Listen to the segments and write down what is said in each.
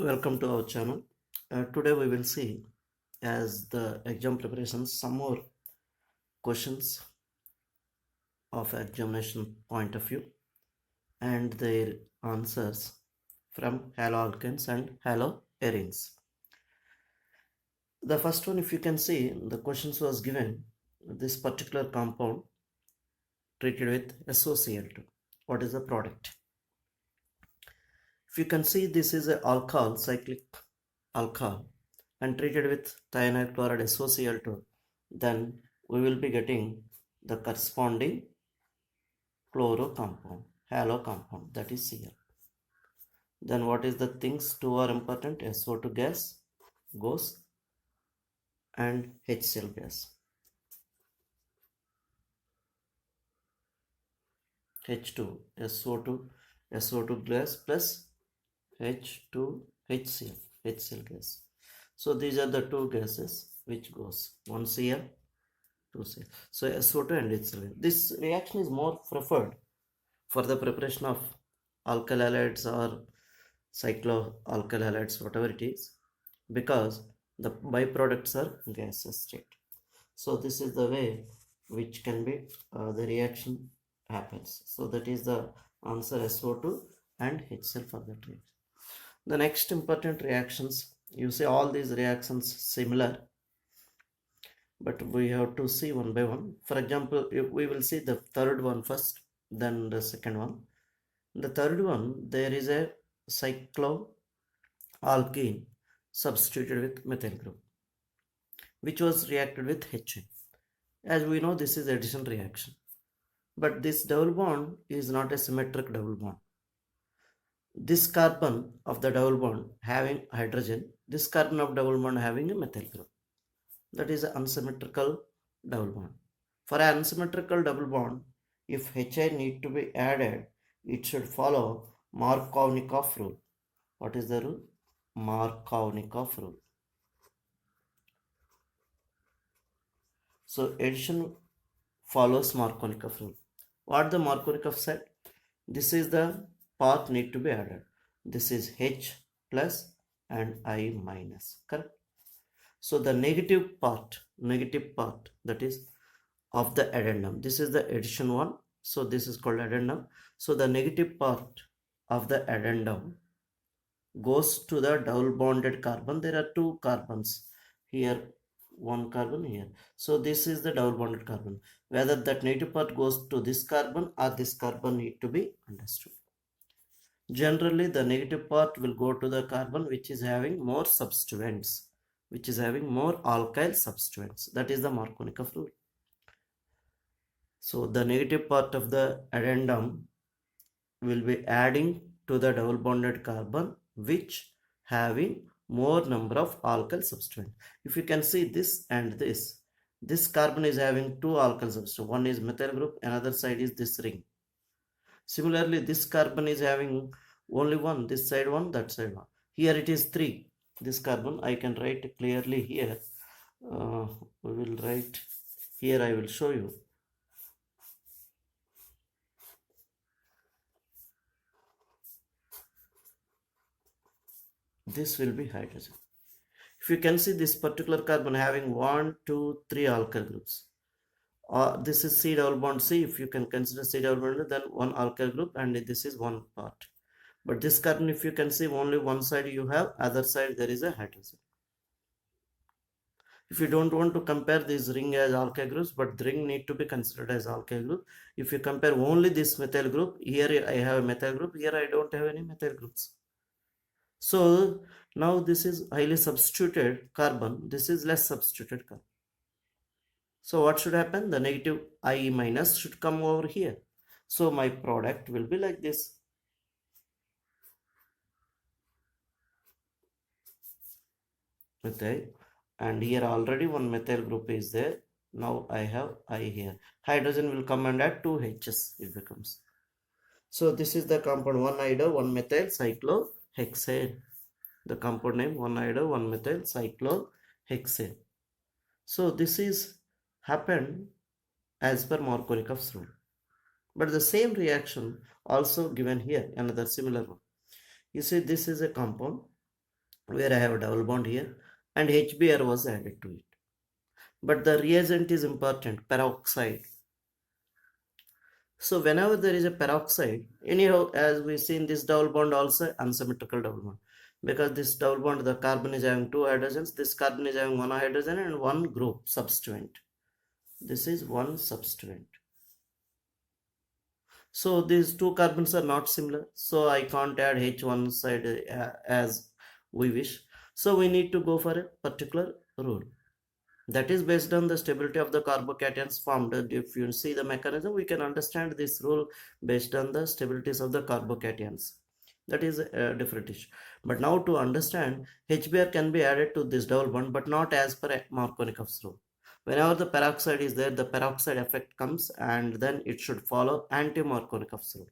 Welcome to our channel. Today we will see, as the exam preparations, some more questions of examination point of view and their answers from haloalkanes and haloarenes. The first one, if you can see, the questions was given this particular compound treated with SOCl2. What is the product? If you can see, this is a alcohol, cyclic alcohol, and treated with thionyl chloride SOCl2, then we will be getting the corresponding chloro compound, halo compound, that is Cl. Then what is the things? Two are important: SO2 gas goes and HCl gas. H2, SO2 gas plus H2 HCl gas. So these are the two gases which goes, one Cl, two Cl. So SO2 and HCl. This reaction is more preferred for the preparation of alkyl halides or cycloalkyl halides, whatever it is, because the byproducts are gaseous state. So this is the way which can be the reaction happens. So that is the answer, SO2 and HCl for that reaction. The next important reactions, you see all these reactions similar, but we have to see one by one. For example, we will see the third one first, then the second one. The third one, there is a cycloalkene substituted with methyl group, which was reacted with HA. As we know, this is addition reaction, but this double bond is not a symmetric double bond. This carbon of the double bond having hydrogen, this carbon of double bond having a methyl group. That is an unsymmetrical double bond. For an unsymmetrical double bond, if HI need to be added, it should follow Markovnikov rule. What is the rule? Markovnikov rule. So addition follows Markovnikov rule. What the Markovnikov said? This is the part need to be added. This is H plus and I minus. Correct? So the negative part that is of the addendum. This is the addition one. So this is called addendum. So the negative part of the addendum goes to the double bonded carbon. There are two carbons here, one carbon here. So this is the double bonded carbon. Whether that negative part goes to this carbon or this carbon need to be understood. Generally, the negative part will go to the carbon which is having more substituents, which is having more alkyl substituents. That is the Markovnikov rule. So the negative part of the addendum will be adding to the double bonded carbon which having more number of alkyl substituents. If you can see this and this carbon is having two alkyl substituents. One is methyl group, another side is this ring. Similarly, this carbon is having only one, this side one, that side one. Here it is 3. This carbon, I can write clearly here. We will write here, I will show you. This will be hydrogen. If you can see this particular carbon having 1, 2, 3 alkyl groups. This is C double bond C. If you can consider C double bond, then one alkyl group, and this is one part. But this carbon, if you can see, only one side you have, other side there is a hydrogen. If you don't want to compare this ring as alkyl groups, but the ring need to be considered as alkyl group. If you compare only this methyl group, here I have a methyl group, here I don't have any methyl groups. So now this is highly substituted carbon, this is less substituted carbon. So what should happen? The negative I minus should come over here. So my product will be like this. Methyl, and here already one methyl group is there. Now I have I here. Hydrogen will come and add 2 H's, it becomes. So this is the compound 1-iodo 1-methyl cyclohexane. The compound name 1-iodo 1-methyl cyclohexane. So this is happened as per Markovnikov's rule. But the same reaction also given here, another similar one. You see, this is a compound. where I have a double bond here, and HBr was added to it. But the reagent is important, peroxide. So whenever there is a peroxide, anyhow, as we see in this double bond also unsymmetrical double bond. Because this double bond, the carbon is having two hydrogens, this carbon is having one hydrogen and one group substituent. This is one substituent. So these two carbons are not similar. So I can't add H one side as we wish. So we need to go for a particular rule. That is based on the stability of the carbocations formed. If you see the mechanism, we can understand this rule based on the stabilities of the carbocations. That is a different issue. But now to understand, HBr can be added to this double bond, but not as per Markovnikov's rule. Whenever the peroxide is there, the peroxide effect comes, and then it should follow anti-Markovnikov's rule.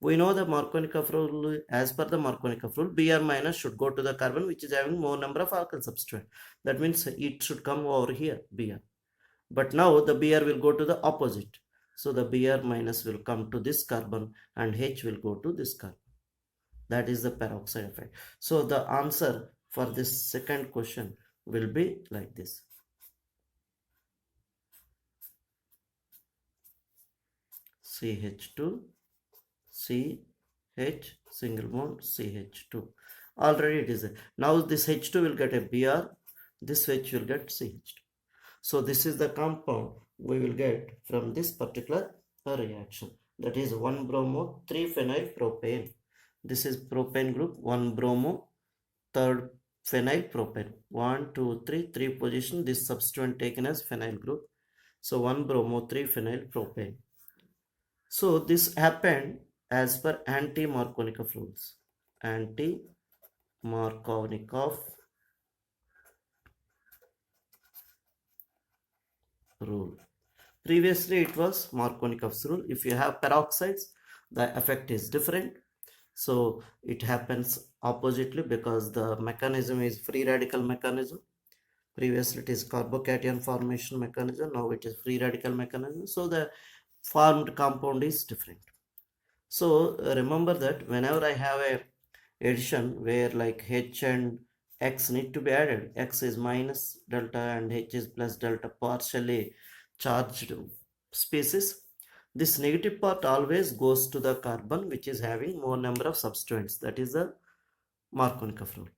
We know the Markovnikov rule, as per the Markovnikov rule, Br minus should go to the carbon which is having more number of alkyl substituent. That means it should come over here, Br. But now the Br will go to the opposite. So the Br minus will come to this carbon and H will go to this carbon. That is the peroxide effect. So the answer for this second question will be like this. CH2, CH, single bond, CH2. Already it is there. Now this H2 will get a Br, this H will get CH2. So this is the compound we will get from this particular reaction. That is 1-bromo 3-phenyl propane. This is propane group, 1-bromo, third phenyl propane. 1, 2, 3, 3 position. This substituent taken as phenyl group. So 1-bromo 3-phenyl propane. So this happened as per anti-Markovnikov rules. Anti-Markovnikov rule. Previously it was Markovnikov's rule. If you have peroxides, the effect is different. So it happens oppositely because the mechanism is free radical mechanism. Previously it is carbocation formation mechanism. Now it is free radical mechanism. So the formed compound is different. So remember that whenever I have a addition where like H and X need to be added, X is minus delta and H is plus delta, partially charged species, this negative part always goes to the carbon which is having more number of substituents. That is the Markovnikov rule.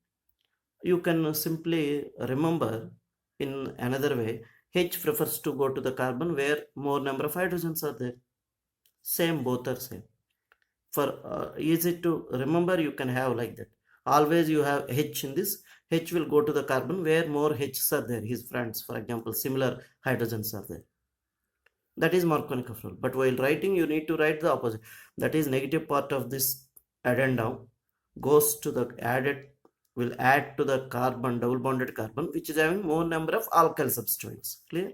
You can simply remember in another way, H prefers to go to the carbon where more number of hydrogens are there. Same, both are same. For easy to remember, you can have like that. Always you have H in this. H will go to the carbon where more H's are there, his friends. For example, similar hydrogens are there. That is Markovnikov rule. But while writing, you need to write the opposite. That is negative part of this addendum goes to the added, will add to the carbon, double bonded carbon, which is having more number of alkyl substituents. Clear?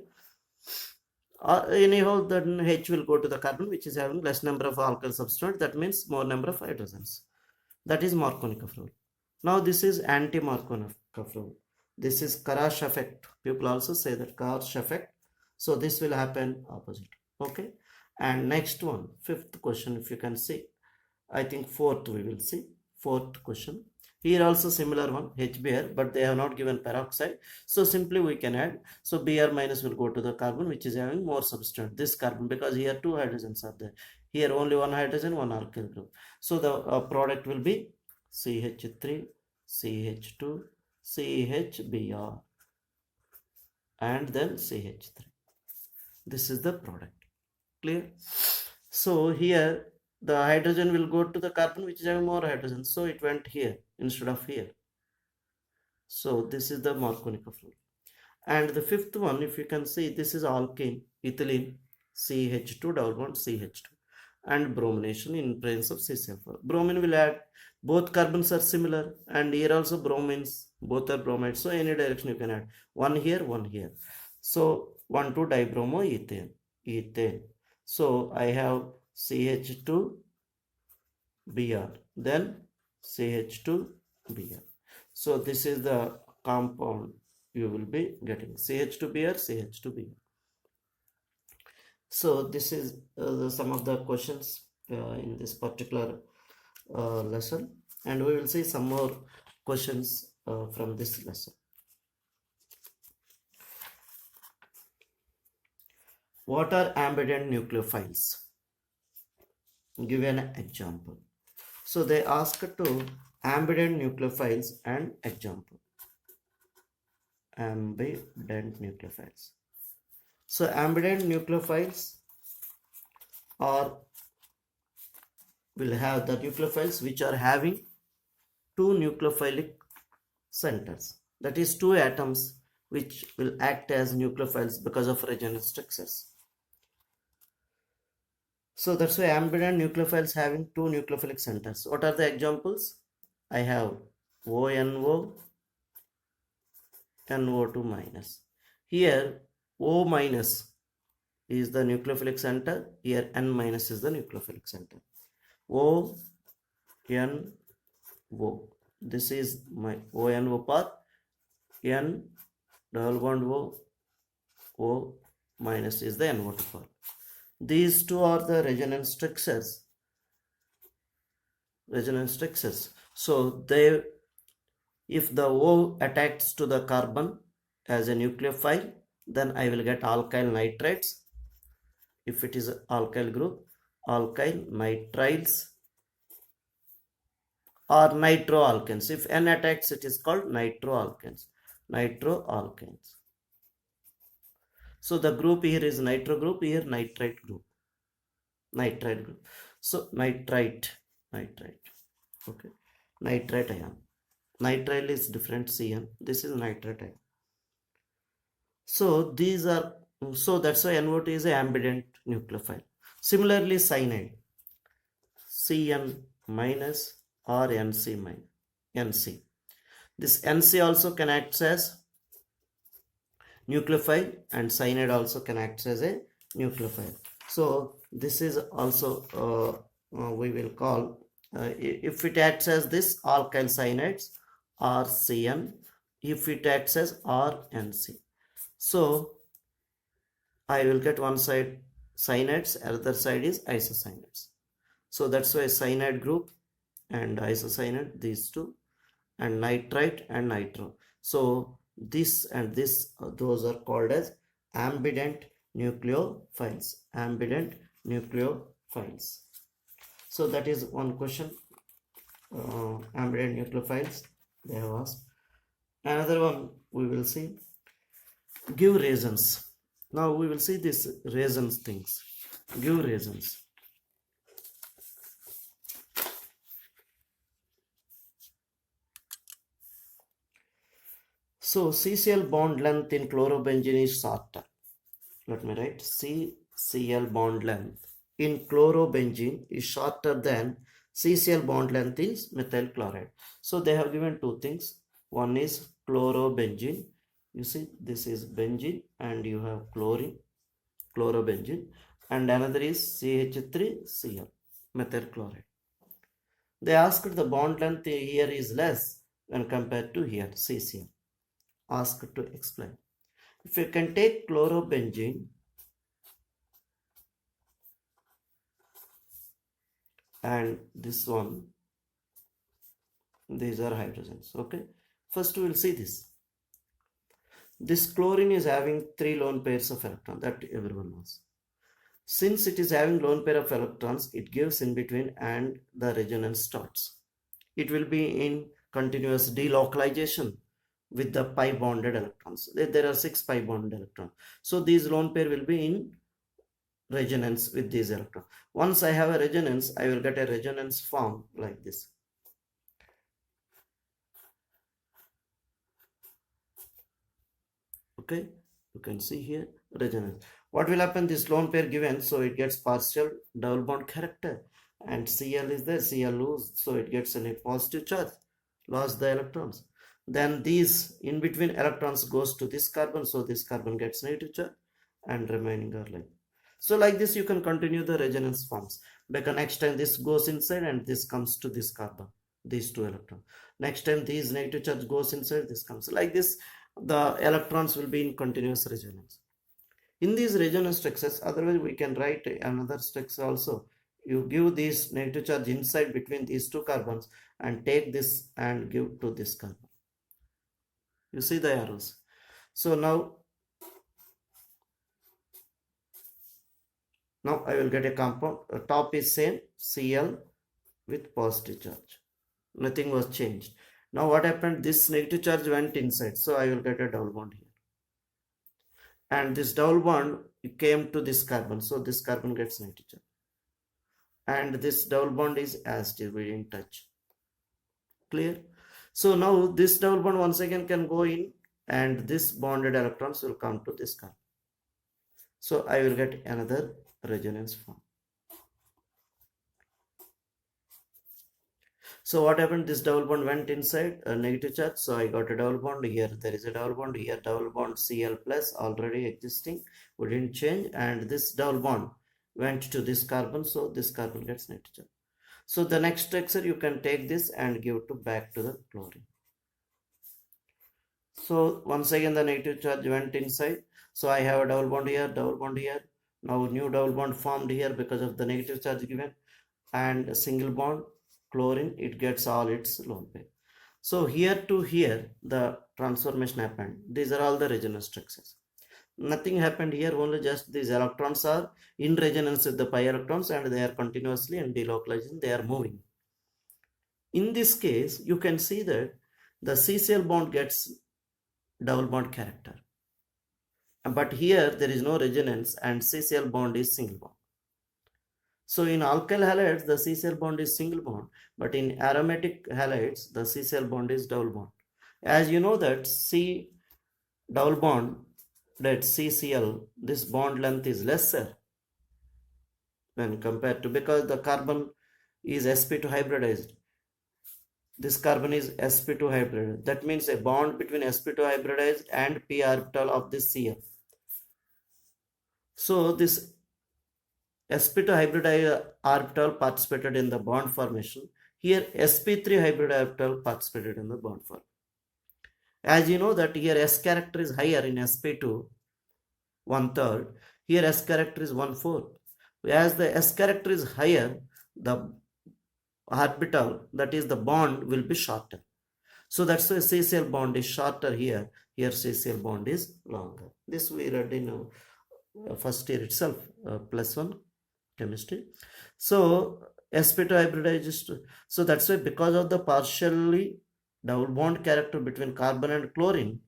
Anyhow, then H will go to the carbon which is having less number of alkyl substituents. That means more number of hydrogens. That is Markovnikov rule. Now this is anti-Markovnikov rule. This is Karash effect. People also say that Karash effect. So this will happen opposite. Okay. And next one, fifth question, if you can see. I think fourth we will see. Fourth question. Here also similar one, HBr, but they have not given peroxide. So simply we can add. So Br minus will go to the carbon which is having more substituent. This carbon, because here two hydrogens are there. Here only one hydrogen, one alkyl group. So the product will be CH3, CH2, CHBr, and then CH3. This is the product. Clear? So here the hydrogen will go to the carbon which is having more hydrogen. So it went here instead of here. So this is the Markovnikov rule. And the fifth one, if you can see, this is alkene, ethylene, CH2 double bond CH2, and bromination in presence of CCl4. Bromine will add, both carbons are similar, and here also bromines, both are bromides. So any direction you can add, one here, one here. So 1,2 dibromoethane, ethane. So I have CH2 Br, then CH2 Br. So this is the compound you will be getting, CH2Br, CH2Br. So this is some of the questions in this particular lesson, and we will see some more questions from this lesson. What are ambident nucleophiles? Give an example. So they asked to ambident nucleophiles and example. Ambident nucleophiles. So ambident nucleophiles will have the nucleophiles which are having two nucleophilic centers, that is two atoms which will act as nucleophiles because of resonance structures. So that's why ambident nucleophiles having two nucleophilic centers. What are the examples? I have ONO, NO2 minus. Here O minus is the nucleophilic center, here N minus is the nucleophilic center. O, N, O. This is my ONO path. N double bond O minus is the NO2 path. These two are the resonance structures. So if the O attacks to the carbon as a nucleophile, then I will get alkyl nitrates. If it is an alkyl group, alkyl nitriles or nitroalkanes. If N attacks, it is called nitroalkanes. So the group here is nitro group, here nitrite group. So nitrite. Okay. Nitrite ion. Nitrile is different CN. This is nitrite ion. So that's why NO2 is an ambident nucleophile. Similarly, cyanide. Cn minus or NC. This NC also can act as nucleophile and cyanide also can act as a nucleophile. So this is also we will call if it acts as this alkyl cyanides or CN, if it acts as RNC. So I will get one side cyanides, other side is isocyanates. So that's why cyanide group and isocyanate, these two, and nitrite and nitro. So this and this, those are called as ambident nucleophiles. So that is one question. Ambident nucleophiles they have asked. Another one we will see. Give reasons. Now we will see this reasons things. Give reasons. So CCl bond length in chlorobenzene is shorter. Let me write CCl bond length in chlorobenzene is shorter than CCl bond length in methyl chloride. So they have given two things. One is chlorobenzene. You see this is benzene and you have chlorine, chlorobenzene, and another is CH3Cl, methyl chloride. They asked the bond length here is less when compared to here CCl. Asked to explain. If you can take chlorobenzene and this one, these are hydrogens. Okay, first we will see this. This chlorine is having 3 lone pairs of electrons, that everyone knows. Since it is having lone pair of electrons, it gives in between and the resonance starts. It will be in continuous delocalization with the pi bonded electrons. There are 6 pi bonded electrons. So these lone pair will be in resonance with these electrons. Once I have a resonance, I will get a resonance form like this. Okay, you can see here resonance. What will happen? This lone pair given, so it gets partial double bond character, and Cl is there, Cl lose, so it gets a positive charge, lost the electrons. Then these in between electrons goes to this carbon, so this carbon gets negative charge and remaining are like. So like this you can continue the resonance forms, because next time this goes inside and this comes to this carbon, these two electrons. Next time these negative charge goes inside, this comes like this. The electrons will be in continuous resonance. In these resonance structures, otherwise we can write another structure also. You give this negative charge inside between these two carbons and take this and give to this carbon. You see the arrows. So now I will get a compound. Top is same, Cl with positive charge. Nothing was changed. Now what happened? This negative charge went inside. So I will get a double bond here. And this double bond came to this carbon. So this carbon gets negative charge. And this double bond is as it is, we didn't touch. Clear? So now this double bond once again can go in, and this bonded electrons will come to this carbon. So I will get another resonance form. So what happened? This double bond went inside a negative charge. So I got a double bond here. There is a double bond here. Double bond Cl plus already existing. We didn't change. And this double bond went to this carbon. So this carbon gets negative charge. So the next structure, you can take this and give to back to the chlorine. So once again the negative charge went inside. So I have a double bond here, double bond here. Now new double bond formed here because of the negative charge given, and a single bond chlorine, it gets all its lone pair. So here to here the transformation happened. These are all the resonance structures. Nothing happened here, only just these electrons are in resonance with the pi electrons and they are continuously and delocalizing, they are moving. In this case, you can see that the CCl bond gets double bond character. But here there is no resonance and CCl bond is single bond. So in alkyl halides, the CCl bond is single bond, but in aromatic halides, the CCl bond is double bond. As you know that C double bond, that CCl, this bond length is lesser when compared to, because the carbon is sp2 hybridized. This carbon is sp2 hybridized. That means a bond between sp2 hybridized and p orbital of this Cl. So this sp2 hybridized orbital participated in the bond formation. Here sp3 hybrid orbital participated in the bond formation. As you know that here S character is higher in sp2, 1/3. Here S character is 1/4. As the S character is higher, the orbital, that is the bond, will be shorter. So that's why CCl bond is shorter here. Here CCl bond is longer. This we read in first year itself, +1 chemistry. So sp2 hybridized. So that's why because of the partially double bond character between carbon and chlorine,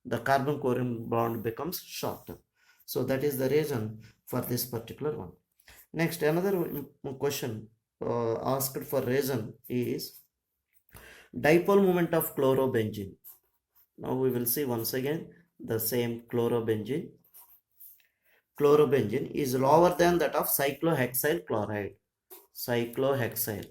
the carbon chlorine bond becomes shorter. So that is the reason for this particular one. Next, another question asked for reason is dipole moment of chlorobenzene. Now we will see once again the same chlorobenzene. Chlorobenzene is lower than that of cyclohexyl chloride. Cyclohexyl,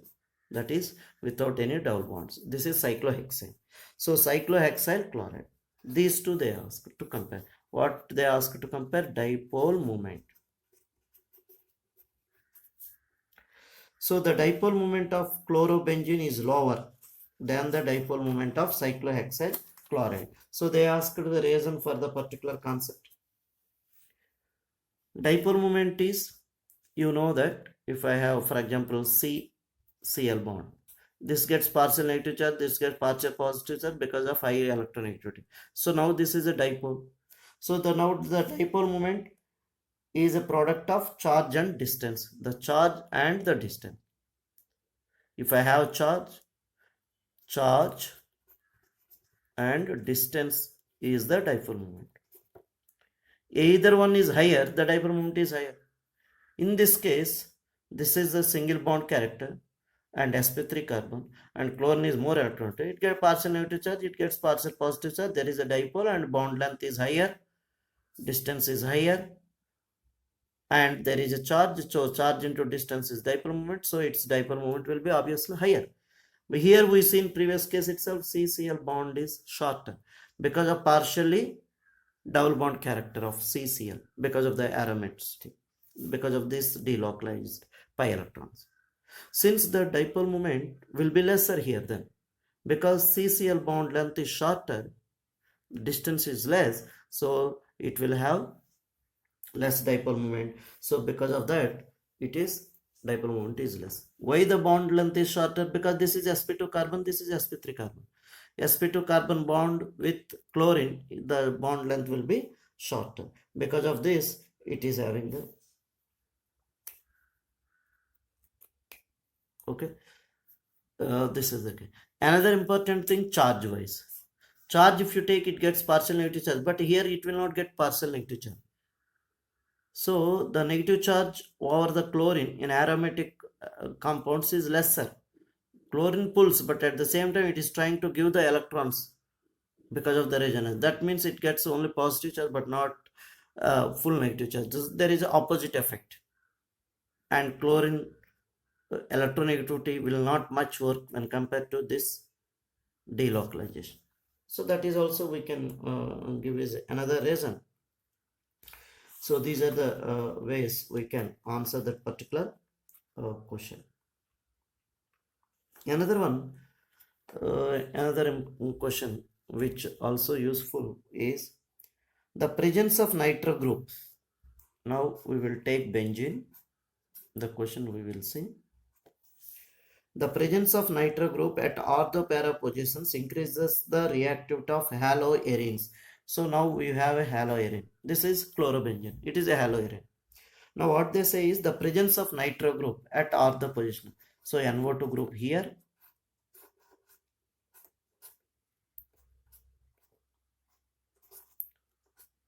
that is without any double bonds. This is cyclohexyl. So cyclohexyl chloride. These two they ask to compare. What they ask to compare? Dipole moment. So the dipole moment of chlorobenzene is lower than the dipole moment of cyclohexyl chloride. So they asked the reason for the particular concept. Dipole moment is, you know that if I have, for example, Cl bond, this gets partial negative charge, this gets partial positive charge because of high electronegativity. So now this is a dipole. So now the dipole moment is a product of charge and distance, the charge and the distance. If I have charge and distance is the dipole moment. Either one is higher, the dipole moment is higher. In this case, this is the single bond character and sp3 carbon, and chlorine is more electronegative. It gets partial negative charge, it gets partial positive charge. There is a dipole and bond length is higher, distance is higher, and there is a charge. So charge into distance is dipole moment, so its dipole moment will be obviously higher. But here we see in previous case itself, CCl bond is shorter because of partially double bond character of CCl, because of the aromaticity, because of this delocalized pi electrons. Since the dipole moment will be lesser here then, because CCl bond length is shorter, distance is less, so it will have less dipole moment. So because of that, it is dipole moment is less. Why the bond length is shorter? Because this is sp2 carbon, this is sp3 carbon. sp2 carbon bond with chlorine, the bond length will be shorter. Because of this, it is having the okay. This is okay. Another important thing, charge wise. Charge, if you take, it gets partial negative charge, but here it will not get partial negative charge. So the negative charge over the chlorine in aromatic compounds is lesser. Chlorine pulls, but at the same time it is trying to give the electrons because of the resonance. That means it gets only positive charge but not full negative charge. There is an opposite effect, and chlorine electronegativity will not much work when compared to this delocalization. So that is also we can give is another reason. So these are the ways we can answer that particular question. Another one, another question which also useful is the presence of nitro group. Now we will take benzene. The question we will see. The presence of nitro group at ortho para positions increases the reactivity of haloarenes. So now we have a haloarene. This is chlorobenzene. It is a haloarene. Now what they say is the presence of nitro group at ortho position. So NO2 group here.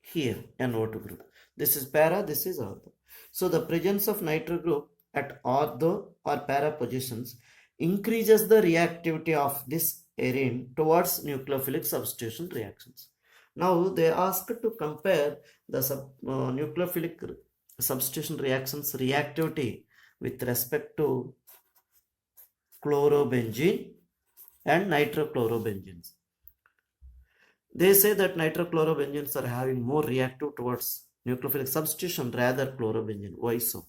Here NO2 group. This is para, this is ortho. So the presence of nitro group at ortho or para positions increases the reactivity of this arene towards nucleophilic substitution reactions. Now they asked to compare the nucleophilic substitution reactions reactivity with respect to chlorobenzene and nitrochlorobenzenes. They say that nitrochlorobenzenes are having more reactive towards nucleophilic substitution rather chlorobenzene. Why so?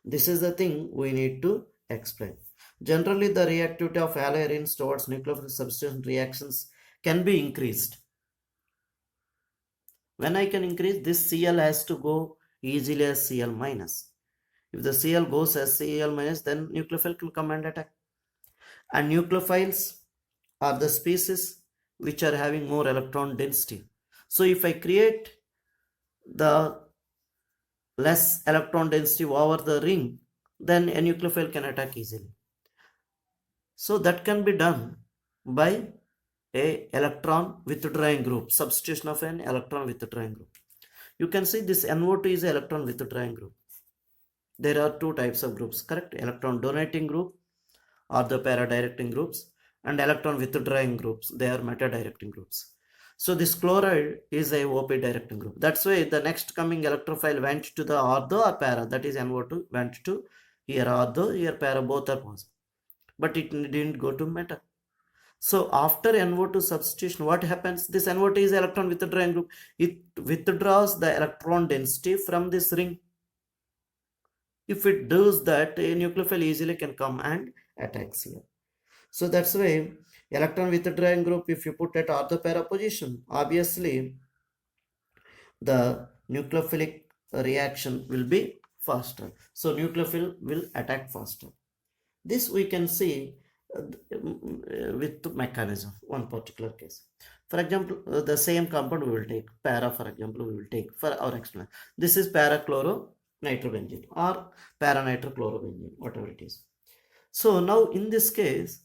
This is the thing we need to explain. Generally, the reactivity of haloarenes towards nucleophilic substitution reactions can be increased. When I can increase, this Cl has to go easily as Cl minus. If the Cl goes as Cl minus, then nucleophile will come and attack. And nucleophiles are the species which are having more electron density. So if I create the less electron density over the ring, then a nucleophile can attack easily. So that can be done by a electron withdrawing group, substitution of an electron withdrawing group. You can see this NO2 is an electron withdrawing group. There are two types of groups, correct? Electron donating group or the para directing groups, and electron withdrawing groups, they are meta directing groups. So this chloride is a OP directing group. That's why the next coming electrophile went to the ortho or para, that is NO2 went to here ortho, here para, both are positive. But it didn't go to meta. So after NO2 substitution, what happens? This NO2 is electron withdrawing group. It withdraws the electron density from this ring. If it does that, a nucleophile easily can come and attacks here. So that's why electron withdrawing group, if you put at ortho para position, obviously the nucleophilic reaction will be faster. So nucleophile will attack faster. This we can see with mechanism, one particular case. For example, the same compound we will take, para for example, we will take for our explanation. This is para-chloro-nitrobenzene or para-nitrochlorobenzene, whatever it is. So now in this case,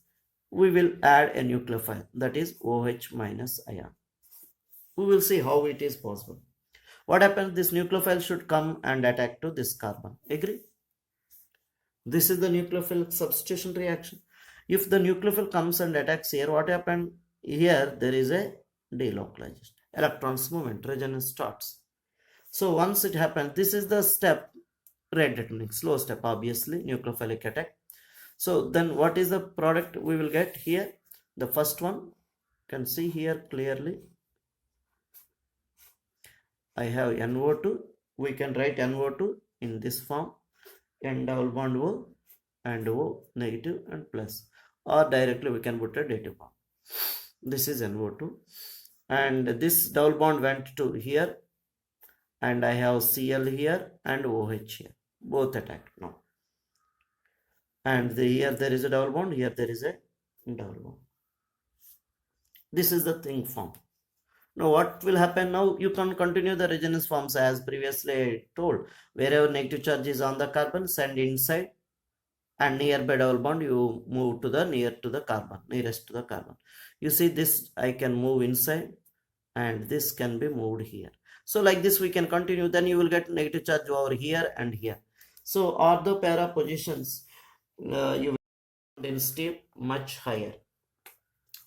we will add a nucleophile, that is OH minus ion. We will see how it is possible. What happens? This nucleophile should come and attack to this carbon. Agree? This is the nucleophilic substitution reaction. If the nucleophile comes and attacks here, what happened? Here there is a delocalization. Electrons movement, resonance starts. So once it happens, this is the step, rate determining, slow step, obviously, nucleophilic attack. So then what is the product we will get here? The first one, you can see here clearly. I have NO2. We can write NO2 in this form. N double bond O and O negative and plus. Or directly we can put a dative form. This is NO2. And this double bond went to here. And I have Cl here and OH here. Both attacked now. and here there is a double bond, here there is a double bond. This is the thing form. Now what will happen? Now you can continue the resonance forms as previously told. Wherever negative charge is on the carbon, send inside, and nearby double bond you move to the nearest to the carbon. You see this, I can move inside and this can be moved here. So like this we can continue, then you will get negative charge over here and here. So ortho para positions, you will density much higher.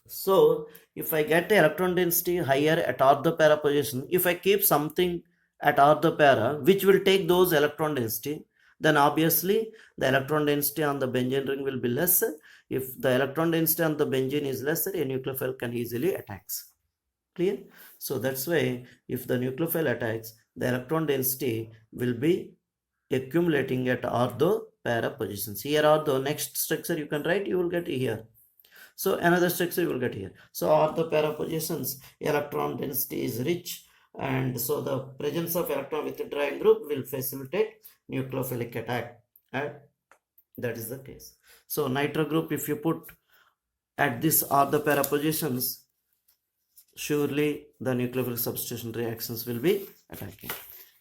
So if I get electron density higher at ortho para position, if I keep something at ortho para which will take those electron density, then obviously the electron density on the benzene ring will be lesser. If the electron density on the benzene is lesser, a nucleophile can easily attacks. Clear? So that's why if the nucleophile attacks, the electron density will be accumulating at ortho para positions. Here ortho, next structure you can write, you will get here. So another structure you will get here. So ortho para positions, electron density is rich, and so the presence of electron withdrawing group will facilitate nucleophilic attack, and that is the case. So nitro group, if you put at this ortho para positions, surely the nucleophilic substitution reactions will be attacking.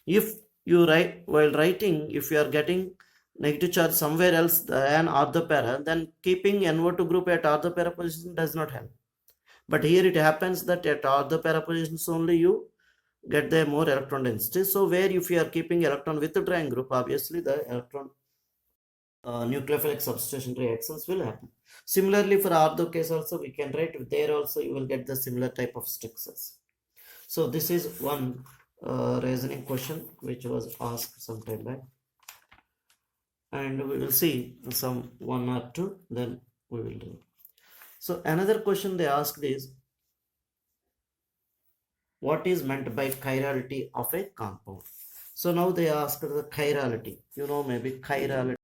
If you write, while writing, if you are getting negative charge somewhere else than ortho para, then keeping NO2 group at ortho para position does not help. But here it happens that at ortho para positions only you get the more electron density. So where if you are keeping electron withdrawing group, obviously the electron nucleophilic substitution reactions will happen. Similarly for ortho case also we can write, there also you will get the similar type of structures. So this is one reasoning question which was asked some time back, and we will see some one or two, then we will do. So another question they asked is, what is meant by chirality of a compound? So now they asked the chirality, maybe chirality.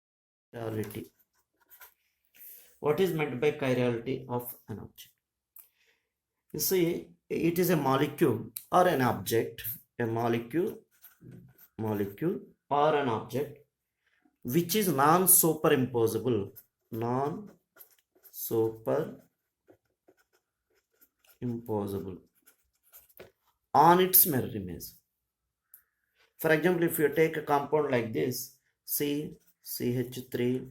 What is meant by chirality of an object? You see, it is a molecule or an object, a molecule or an object which is non-superimposable on its mirror image. For example, if you take a compound like this, CH3H,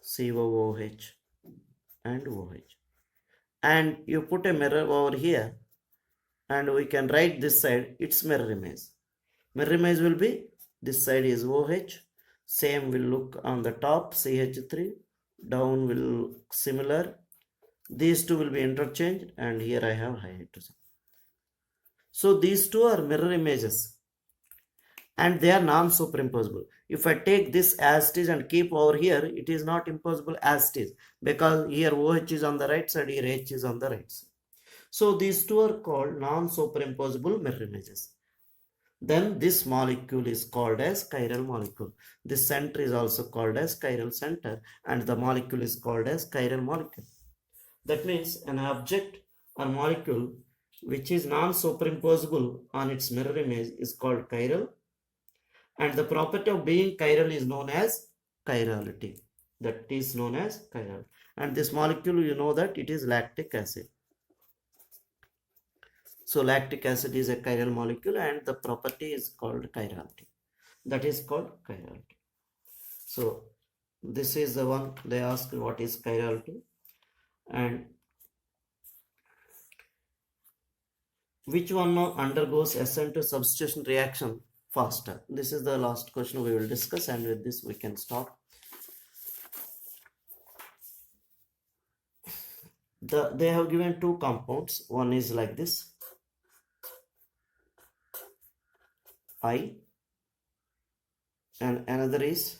COOH and OH, and you put a mirror over here, and we can write this side its mirror image. Mirror image will be, this side is OH, same will look on the top, CH3, down will similar, these two will be interchanged, and here I have high hydrogen. So these two are mirror images and they are non-superimposable. If I take this as it is and keep over here, it is not impossible as it is, because here OH is on the right side, here H is on the right side. So these two are called non-superimposable mirror images. Then this molecule is called as chiral molecule. This center is also called as chiral center, and the molecule is called as chiral molecule. That means an object or molecule which is non-superimposable on its mirror image is called chiral, and the property of being chiral is known as chirality. That is known as chiral. And this molecule, you know that it is lactic acid. So lactic acid is a chiral molecule and the property is called chirality. That is called chirality. So this is the one they ask, what is chirality and which one undergoes SN to substitution reaction faster? This is the last question we will discuss, and with this we can stop. They have given two compounds. One is like this, I, and another is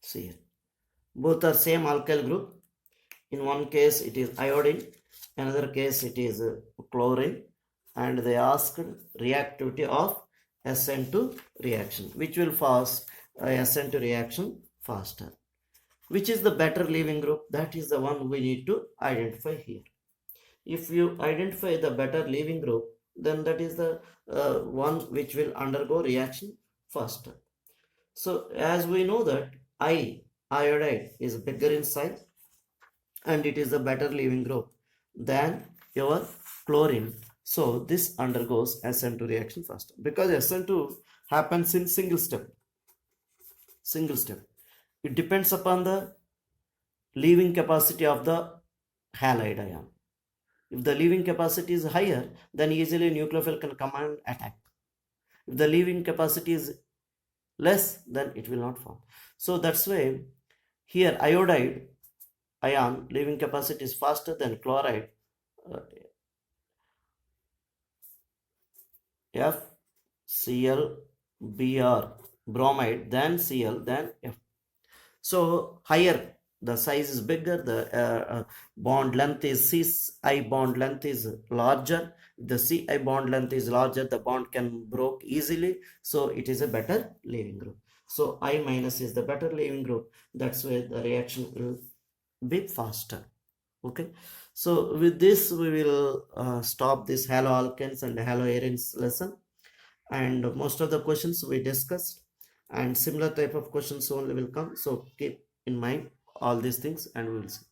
C. Both are same alkyl group. In one case it is iodine, another case it is chlorine, and they asked reactivity of SN2 reaction, which will fast SN2 reaction faster. Which is the better leaving group? That is the one we need to identify here. If you identify the better leaving group, then that is the one which will undergo reaction faster. So as we know that iodide is bigger in size and it is a better leaving group than your chlorine. So this undergoes SN2 reaction first because SN2 happens in single step. It depends upon the leaving capacity of the halide ion. If the leaving capacity is higher, then easily nucleophile can come and attack. If the leaving capacity is less, then it will not form. So that's why here iodide ion leaving capacity is faster than chloride, FCl, bromide, than Cl, than F. So higher the size is bigger, the bond length is Ci bond length is larger. The Ci bond length is larger, the bond can break easily, so it is a better leaving group. So I minus is the better leaving group. That's why the reaction will be faster. Okay, so with this we will stop this haloalkanes and haloarenes lesson, and most of the questions we discussed and similar type of questions only will come, so keep in mind all these things and we will see.